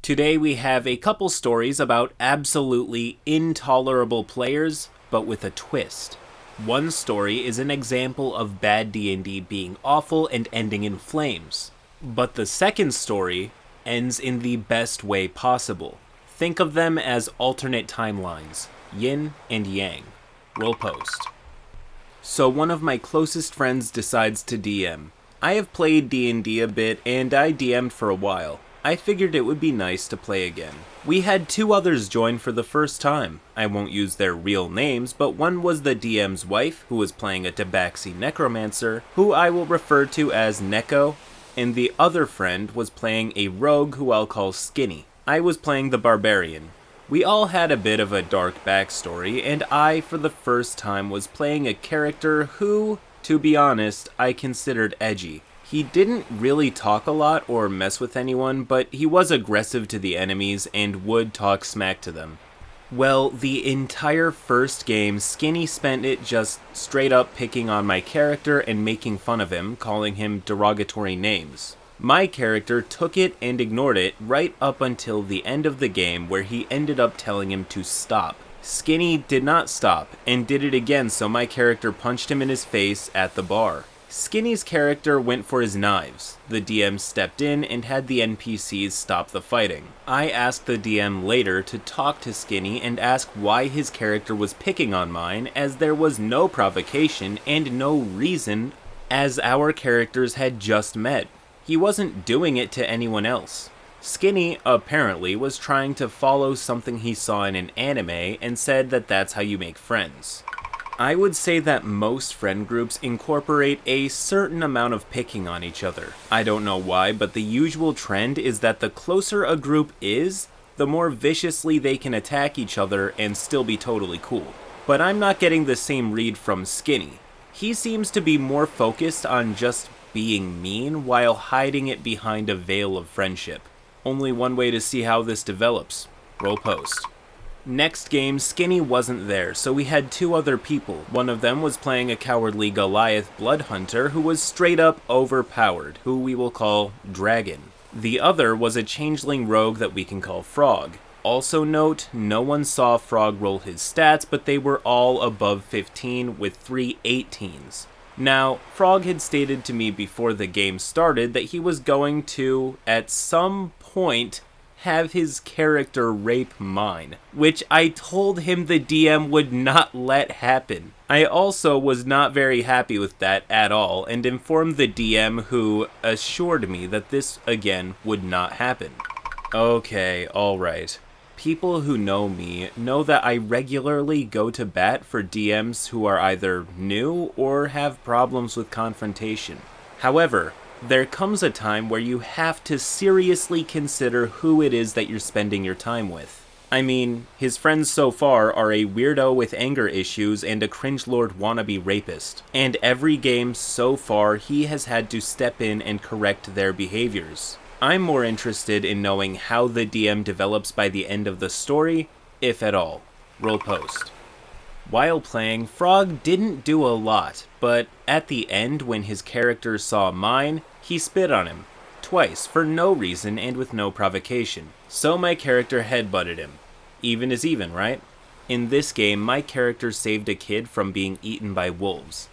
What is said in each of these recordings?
Today we have a couple stories about absolutely intolerable players, but with a twist. One story is an example of bad D&D being awful and ending in flames. But the second story ends in the best way possible. Think of them as alternate timelines, yin and yang. Roll post. So one of my closest friends decides to DM. I have played D&D a bit and I DM'd for a while. I figured it would be nice to play again. We had two others join for the first time. I won't use their real names, but one was the DM's wife, who was playing a Tabaxi necromancer, who I will refer to as Neko, and the other friend was playing a rogue who I'll call Skinny. I was playing the barbarian. We all had a bit of a dark backstory, and I, for the first time, was playing a character who, to be honest, I considered edgy. He didn't really talk a lot or mess with anyone, but he was aggressive to the enemies and would talk smack to them. Well, the entire first game, Skinny spent it just straight up picking on my character and making fun of him, calling him derogatory names. My character took it and ignored it right up until the end of the game, where he ended up telling him to stop. Skinny did not stop, and did it again, so my character punched him in his face at the bar. Skinny's character went for his knives. The DM stepped in and had the NPCs stop the fighting. I asked the DM later to talk to Skinny and ask why his character was picking on mine, as there was no provocation and no reason, as our characters had just met. He wasn't doing it to anyone else. Skinny, apparently, was trying to follow something he saw in an anime and said that that's how you make friends. I would say that most friend groups incorporate a certain amount of picking on each other. I don't know why, but the usual trend is that the closer a group is, the more viciously they can attack each other and still be totally cool. But I'm not getting the same read from Skinny. He seems to be more focused on just being mean while hiding it behind a veil of friendship. Only one way to see how this develops. Roll post. Next game, Skinny wasn't there, so we had two other people. One of them was playing a cowardly Goliath blood hunter who was straight up overpowered, who we will call Dragon. The other was a changeling rogue that we can call Frog. Also note, no one saw Frog roll his stats, but they were all above 15 with 3 18s. Now, Frog had stated to me before the game started that he was going to, at some point, have his character rape mine, which I told him the DM would not let happen. I also was not very happy with that at all, and informed the DM, who assured me that this, again, would not happen. Okay, alright. People who know me know that I regularly go to bat for DMs who are either new or have problems with confrontation. However, there comes a time where you have to seriously consider who it is that you're spending your time with. I mean, his friends so far are a weirdo with anger issues and a cringelord wannabe rapist. And every game so far he has had to step in and correct their behaviors. I'm more interested in knowing how the DM develops by the end of the story, if at all. Roll post. While playing, Frog didn't do a lot, but at the end when his character saw mine, he spit on him. Twice, for no reason and with no provocation. So my character headbutted him. Even is even, right? In this game, my character saved a kid from being eaten by wolves.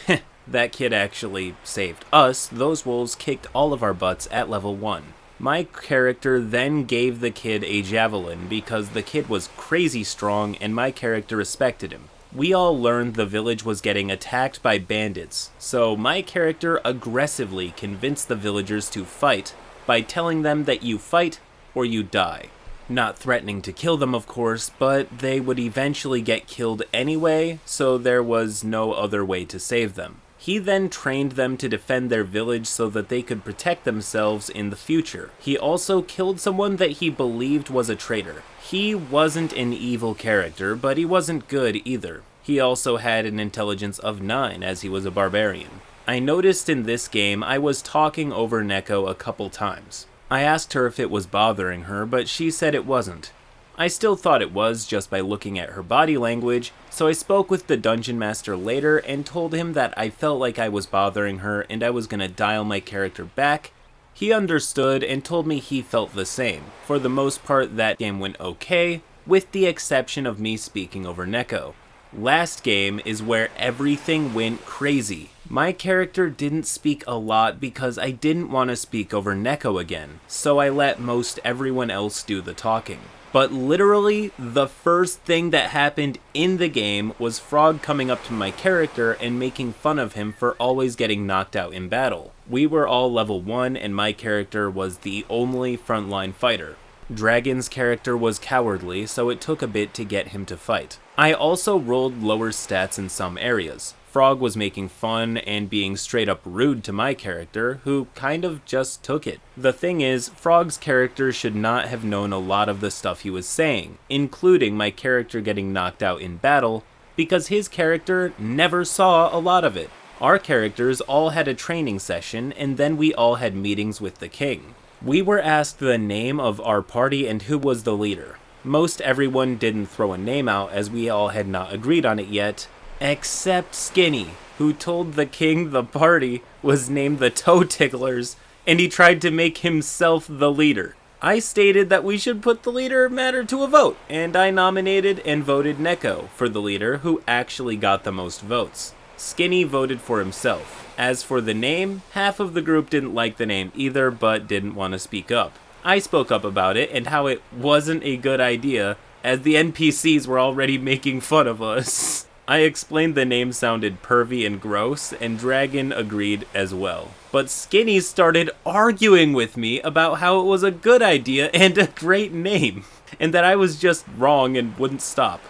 Heh, that kid actually saved us. Those wolves kicked all of our butts at level 1. My character then gave the kid a javelin because the kid was crazy strong and my character respected him. We all learned the village was getting attacked by bandits, so my character aggressively convinced the villagers to fight by telling them that you fight or you die. Not threatening to kill them, of course, but they would eventually get killed anyway, so there was no other way to save them. He then trained them to defend their village so that they could protect themselves in the future. He also killed someone that he believed was a traitor. He wasn't an evil character, but he wasn't good either. He also had an intelligence of 9, as he was a barbarian. I noticed in this game I was talking over Neko a couple times. I asked her if it was bothering her, but she said it wasn't. I still thought it was just by looking at her body language, so I spoke with the dungeon master later and told him that I felt like I was bothering her and I was gonna dial my character back He understood and told me he felt the same. For the most part, that game went okay, with the exception of me speaking over Neko. Last game is where everything went crazy. My character didn't speak a lot because I didn't want to speak over Neko again, so I let most everyone else do the talking. But literally, the first thing that happened in the game was Frog coming up to my character and making fun of him for always getting knocked out in battle. We were all level 1 and my character was the only frontline fighter. Dragon's character was cowardly, so it took a bit to get him to fight. I also rolled lower stats in some areas. Frog was making fun and being straight up rude to my character, who kind of just took it. The thing is, Frog's character should not have known a lot of the stuff he was saying, including my character getting knocked out in battle, because his character never saw a lot of it. Our characters all had a training session, and then we all had meetings with the king. We were asked the name of our party and who was the leader. Most everyone didn't throw a name out as we all had not agreed on it yet, except Skinny, who told the king the party was named the Toe Ticklers, and he tried to make himself the leader. I stated that we should put the leader matter to a vote, and I nominated and voted Neko for the leader, who actually got the most votes. Skinny voted for himself. As for the name, half of the group didn't like the name either, but didn't want to speak up. I spoke up about it and how it wasn't a good idea, as the NPCs were already making fun of us. I explained the name sounded pervy and gross, and Dragon agreed as well. But Skinny started arguing with me about how it was a good idea and a great name, and that I was just wrong and wouldn't stop.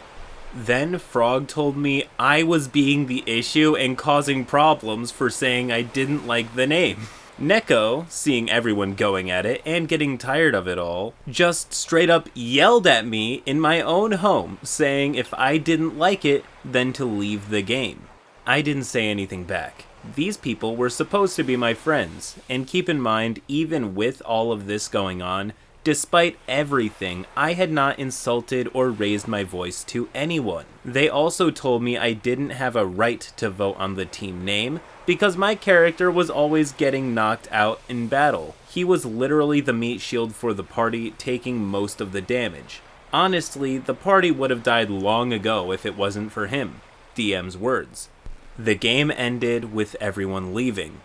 Then Frog told me I was being the issue and causing problems for saying I didn't like the name. Neko, seeing everyone going at it and getting tired of it all, just straight up yelled at me in my own home, saying if I didn't like it, then to leave the game. I didn't say anything back. These people were supposed to be my friends, and keep in mind, even with all of this going on, despite everything, I had not insulted or raised my voice to anyone. They also told me I didn't have a right to vote on the team name because my character was always getting knocked out in battle. He was literally the meat shield for the party, taking most of the damage. Honestly, the party would have died long ago if it wasn't for him. DM's words. The game ended with everyone leaving.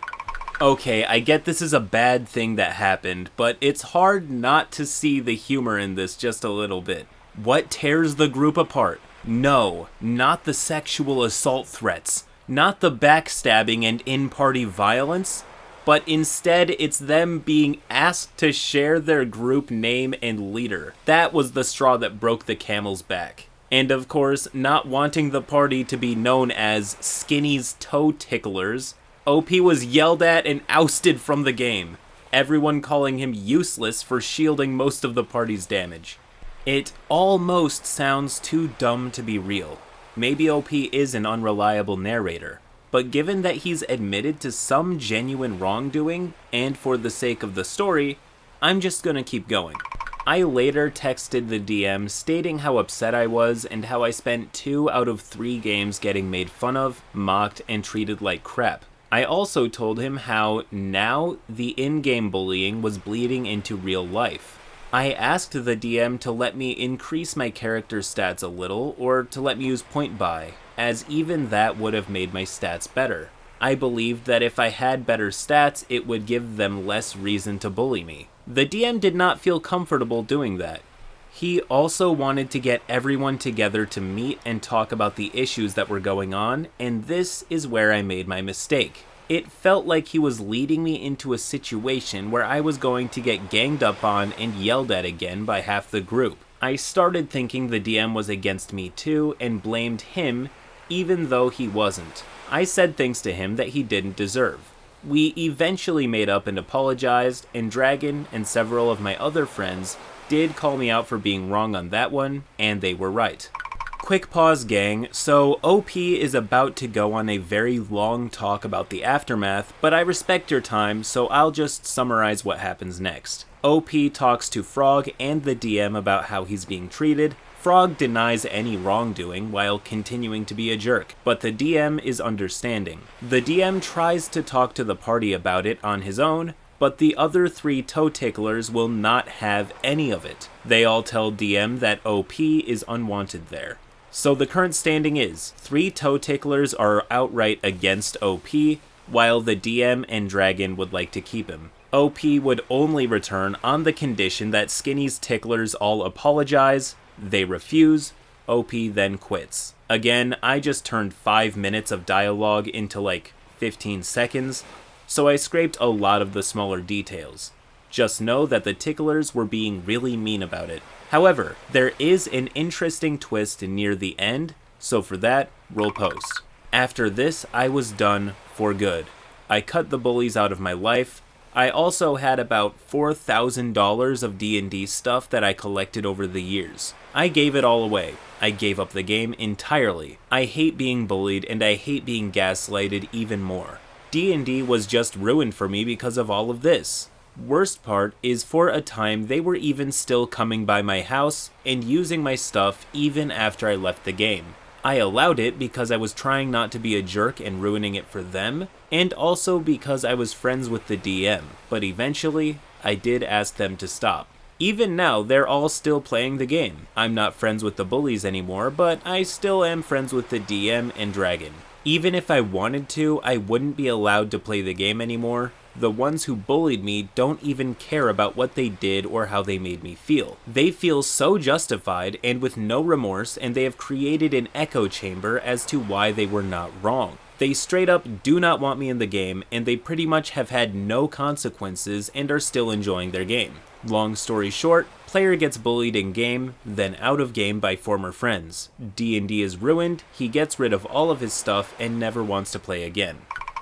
Okay, I get this is a bad thing that happened, but it's hard not to see the humor in this just a little bit. What tears the group apart? No, not the sexual assault threats, not the backstabbing and in-party violence, but instead it's them being asked to share their group name and leader. That was the straw that broke the camel's back. And of course, not wanting the party to be known as Skinny's Toe Ticklers, OP was yelled at and ousted from the game, everyone calling him useless for shielding most of the party's damage. It almost sounds too dumb to be real. Maybe OP is an unreliable narrator, but given that he's admitted to some genuine wrongdoing, and for the sake of the story, I'm just gonna keep going. I later texted the DM stating how upset I was and how I spent 2 out of 3 games getting made fun of, mocked, and treated like crap. I also told him how now the in-game bullying was bleeding into real life. I asked the DM to let me increase my character stats a little, or to let me use point buy, as even that would have made my stats better. I believed that if I had better stats, it would give them less reason to bully me. The DM did not feel comfortable doing that. He also wanted to get everyone together to meet and talk about the issues that were going on, and this is where I made my mistake. It felt like he was leading me into a situation where I was going to get ganged up on and yelled at again by half the group. I started thinking the DM was against me too, and blamed him, even though he wasn't. I said things to him that he didn't deserve. We eventually made up and apologized, and Dragon and several of my other friends did call me out for being wrong on that one, and they were right. Quick pause, gang. So OP is about to go on a very long talk about the aftermath, but I respect your time, so I'll just summarize what happens next. OP talks to Frog and the DM about how he's being treated. Frog denies any wrongdoing while continuing to be a jerk, but the DM is understanding. The DM tries to talk to the party about it on his own, but the other 3 toe ticklers will not have any of it. They all tell DM that OP is unwanted there. So the current standing is 3 toe ticklers are outright against OP, while the DM and Dragon would like to keep him. OP would only return on the condition that Skinny's ticklers all apologize, they refuse, OP then quits. Again, I just turned 5 minutes of dialogue into like 15 seconds, so I scraped a lot of the smaller details. Just know that the ticklers were being really mean about it. However, there is an interesting twist near the end, so for that, roll post. After this, I was done for good. I cut the bullies out of my life. I also had about $4,000 of D&D stuff that I collected over the years. I gave it all away. I gave up the game entirely. I hate being bullied and I hate being gaslighted even more. D&D was just ruined for me because of all of this. Worst part is for a time they were even still coming by my house and using my stuff even after I left the game. I allowed it because I was trying not to be a jerk and ruining it for them, and also because I was friends with the DM, but eventually, I did ask them to stop. Even now, they're all still playing the game. I'm not friends with the bullies anymore, but I still am friends with the DM and Dragon. Even if I wanted to, I wouldn't be allowed to play the game anymore. The ones who bullied me don't even care about what they did or how they made me feel. They feel so justified and with no remorse, and they have created an echo chamber as to why they were not wrong. They straight up do not want me in the game, and they pretty much have had no consequences and are still enjoying their game. Long story short, player gets bullied in game, then out of game by former friends. D&D is ruined, he gets rid of all of his stuff and never wants to play again.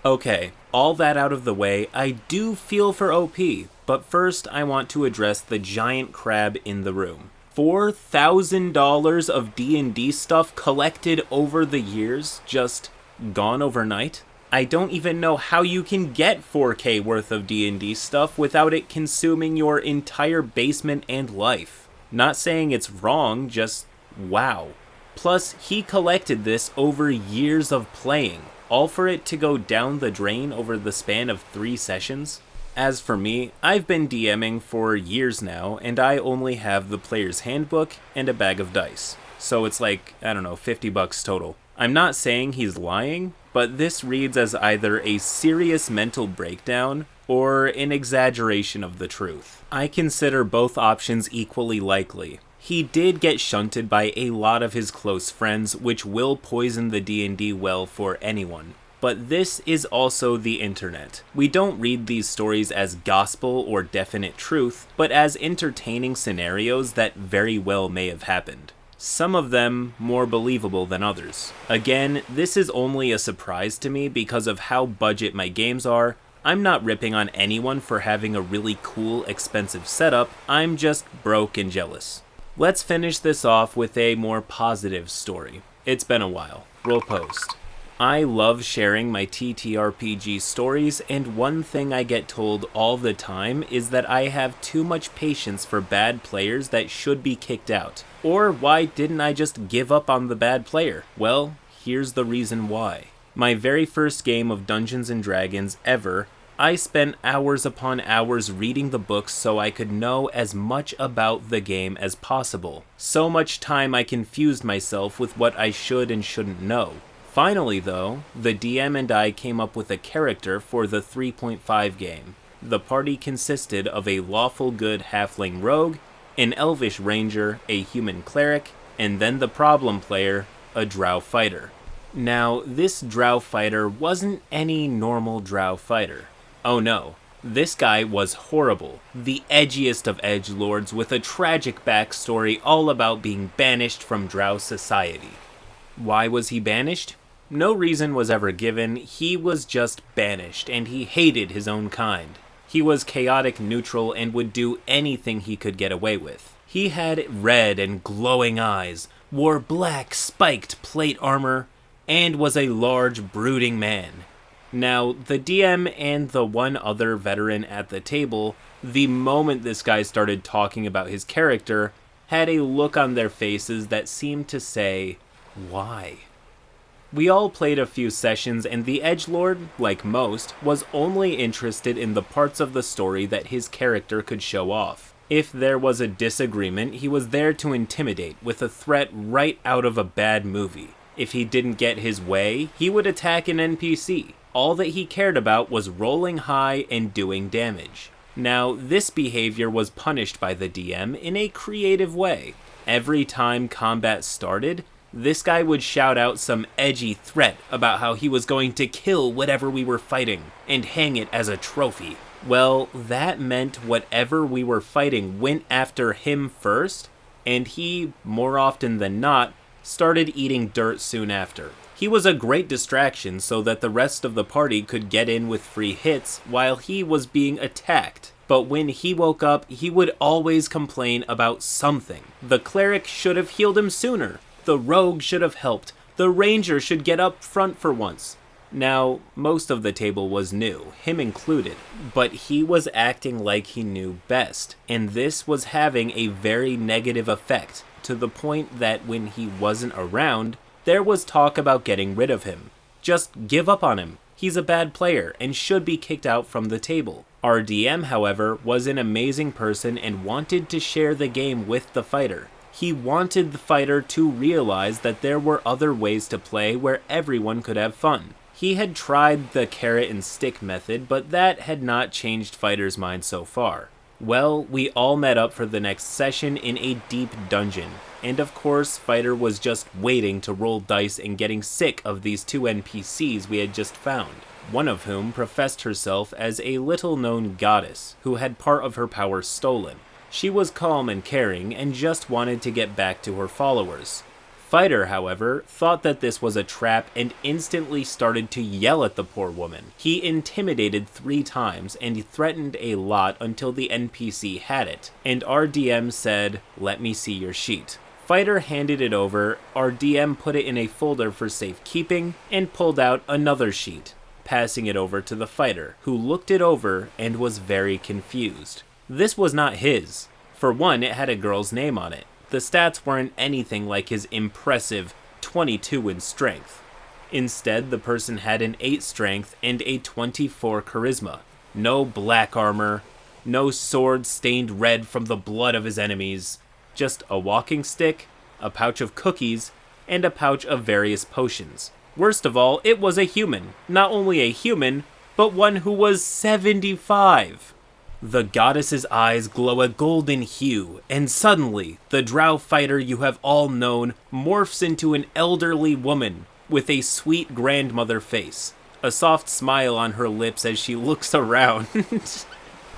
Okay, all that out of the way, I do feel for OP, but first I want to address the giant crab in the room. $4,000 of D&D stuff collected over the years, just gone overnight? I don't even know how you can get 4K worth of D&D stuff without it consuming your entire basement and life. Not saying it's wrong, just wow. Plus, he collected this over years of playing, all for it to go down the drain over the span of 3 sessions? As for me, I've been DMing for years now, and I only have the player's handbook and a bag of dice. So it's like, I don't know, $50 total. I'm not saying he's lying, but this reads as either a serious mental breakdown or an exaggeration of the truth. I consider both options equally likely. He did get shunted by a lot of his close friends, which will poison the D&D well for anyone. But this is also the internet. We don't read these stories as gospel or definite truth, but as entertaining scenarios that very well may have happened. Some of them more believable than others. Again, this is only a surprise to me because of how budget my games are. I'm not ripping on anyone for having a really cool, expensive setup, I'm just broke and jealous. Let's finish this off with a more positive story. It's been a while. Roll post. I love sharing my TTRPG stories, and one thing I get told all the time is that I have too much patience for bad players that should be kicked out. Or why didn't I just give up on the bad player? Well, here's the reason why. My very first game of Dungeons & Dragons ever, I spent hours upon hours reading the books so I could know as much about the game as possible. So much time I confused myself with what I should and shouldn't know. Finally though, the DM and I came up with a character for the 3.5 game. The party consisted of a lawful good halfling rogue, an elvish ranger, a human cleric, and then the problem player, a drow fighter. Now, this drow fighter wasn't any normal drow fighter. Oh no, this guy was horrible, the edgiest of edgelords with a tragic backstory all about being banished from drow society. Why was he banished? No reason was ever given, he was just banished, and he hated his own kind. He was chaotic neutral and would do anything he could get away with. He had red and glowing eyes, wore black spiked plate armor, and was a large brooding man. Now, the DM and the one other veteran at the table, the moment this guy started talking about his character, had a look on their faces that seemed to say, why? We all played a few sessions, and the Edgelord, like most, was only interested in the parts of the story that his character could show off. If there was a disagreement, he was there to intimidate, with a threat right out of a bad movie. If he didn't get his way, he would attack an NPC. All that he cared about was rolling high and doing damage. Now, this behavior was punished by the DM in a creative way. Every time combat started, this guy would shout out some edgy threat about how he was going to kill whatever we were fighting and hang it as a trophy. Well, that meant whatever we were fighting went after him first, and he, more often than not, started eating dirt soon after. He was a great distraction so that the rest of the party could get in with free hits while he was being attacked. But when he woke up, he would always complain about something. The cleric should have healed him sooner. The rogue should have helped. The ranger should get up front for once. Now, most of the table was new, him included, but he was acting like he knew best, and this was having a very negative effect, to the point that when he wasn't around, there was talk about getting rid of him. Just give up on him. He's a bad player and should be kicked out from the table. Our DM, however, was an amazing person and wanted to share the game with the fighter. He wanted the fighter to realize that there were other ways to play where everyone could have fun. He had tried the carrot and stick method, but that had not changed fighters' minds so far. Well, we all met up for the next session in a deep dungeon, and of course, Fighter was just waiting to roll dice and getting sick of these two NPCs we had just found, one of whom professed herself as a little-known goddess who had part of her power stolen. She was calm and caring and just wanted to get back to her followers. Fighter, however, thought that this was a trap and instantly started to yell at the poor woman. He intimidated 3 times and he threatened a lot until the NPC had it, and our DM said, "Let me see your sheet." Fighter handed it over, our DM put it in a folder for safekeeping, and pulled out another sheet, passing it over to the fighter, who looked it over and was very confused. This was not his. For one, it had a girl's name on it. The stats weren't anything like his impressive 22 in strength. Instead, the person had an 8 strength and a 24 charisma. No black armor, no sword stained red from the blood of his enemies, just a walking stick, a pouch of cookies, and a pouch of various potions. Worst of all, it was a human. Not only a human, but one who was 75. The goddess's eyes glow a golden hue, and suddenly, the drow fighter you have all known morphs into an elderly woman with a sweet grandmother face, a soft smile on her lips as she looks around.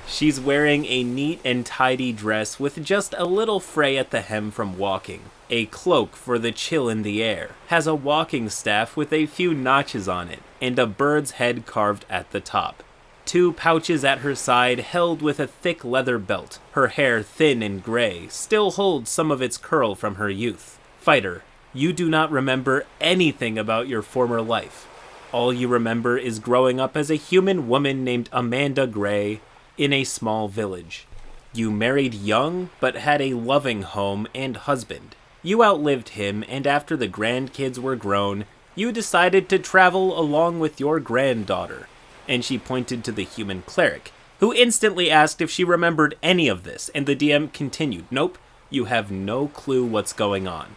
She's wearing a neat and tidy dress with just a little fray at the hem from walking, a cloak for the chill in the air, has a walking staff with a few notches on it, and a bird's head carved at the top. 2 pouches at her side held with a thick leather belt. Her hair, thin and gray, still holds some of its curl from her youth. Fighter, you do not remember anything about your former life. All you remember is growing up as a human woman named Amanda Gray in a small village. You married young, but had a loving home and husband. You outlived him, and after the grandkids were grown, you decided to travel along with your granddaughter. And she pointed to the human cleric, who instantly asked if she remembered any of this, and the DM continued, "Nope, you have no clue what's going on."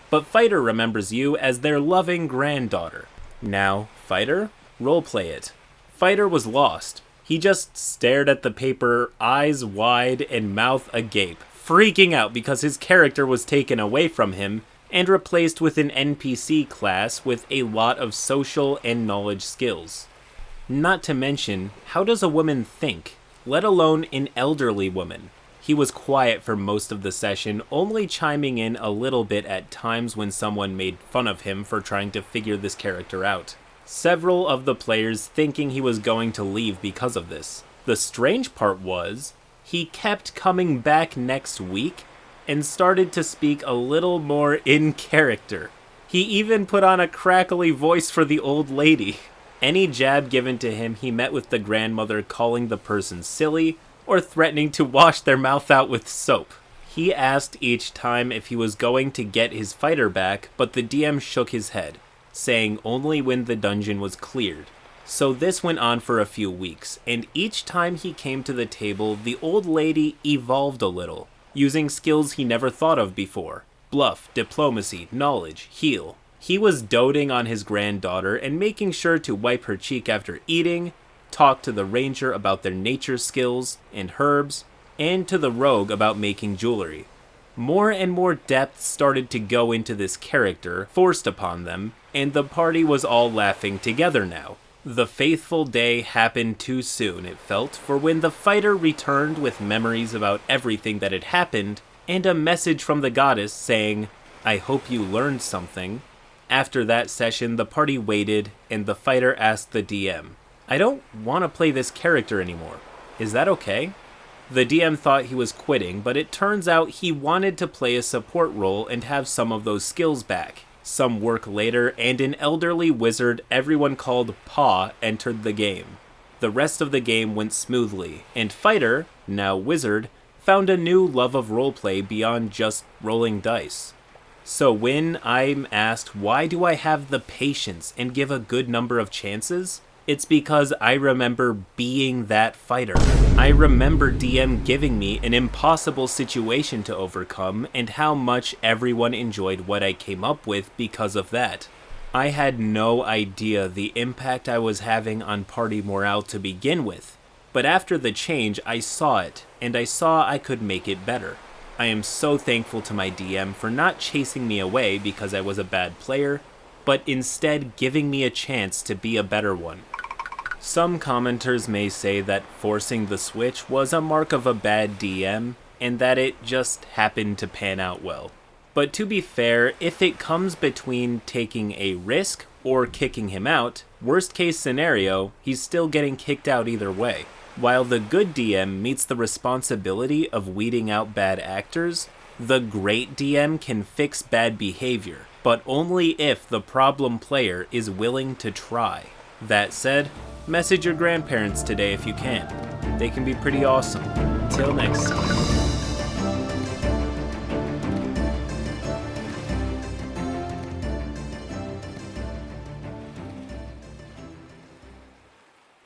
But Fighter remembers you as their loving granddaughter. Now, Fighter, roleplay it. Fighter was lost. He just stared at the paper, eyes wide and mouth agape, freaking out because his character was taken away from him and replaced with an NPC class with a lot of social and knowledge skills. Not to mention, how does a woman think, let alone an elderly woman? He was quiet for most of the session, only chiming in a little bit at times when someone made fun of him for trying to figure this character out. Several of the players thinking he was going to leave because of this. The strange part was, he kept coming back next week and started to speak a little more in character. He even put on a crackly voice for the old lady. Any jab given to him, he met with the grandmother calling the person silly or threatening to wash their mouth out with soap. He asked each time if he was going to get his fighter back, but the DM shook his head. saying only when the dungeon was cleared. So this went on for a few weeks, and each time he came to the table, the old lady evolved a little, using skills he never thought of before. Bluff, diplomacy, knowledge, heal. He was doting on his granddaughter and making sure to wipe her cheek after eating, talk to the ranger about their nature skills and herbs, and to the rogue about making jewelry. More and more depth started to go into this character, forced upon them, and the party was all laughing together now. The faithful day happened too soon, it felt, for when the fighter returned with memories about everything that had happened, and a message from the goddess saying, "I hope you learned something." After that session, the party waited, and the fighter asked the DM, "I don't want to play this character anymore. Is that okay?" The DM thought he was quitting, but it turns out he wanted to play a support role and have some of those skills back. Some work later, and an elderly wizard everyone called Paw entered the game. The rest of the game went smoothly, and Fighter, now Wizard, found a new love of roleplay beyond just rolling dice. So when I'm asked why do I have the patience and give a good number of chances, it's because I remember being that fighter. I remember DM giving me an impossible situation to overcome and how much everyone enjoyed what I came up with because of that. I had no idea the impact I was having on party morale to begin with, but after the change I saw it, and I saw I could make it better. I am so thankful to my DM for not chasing me away because I was a bad player, but instead giving me a chance to be a better one. Some commenters may say that forcing the switch was a mark of a bad DM, and that it just happened to pan out well. But to be fair, if it comes between taking a risk or kicking him out, worst case scenario, he's still getting kicked out either way. While the good DM meets the responsibility of weeding out bad actors, the great DM can fix bad behavior, but only if the problem player is willing to try. That said, message your grandparents today if you can. They can be pretty awesome. Till next time.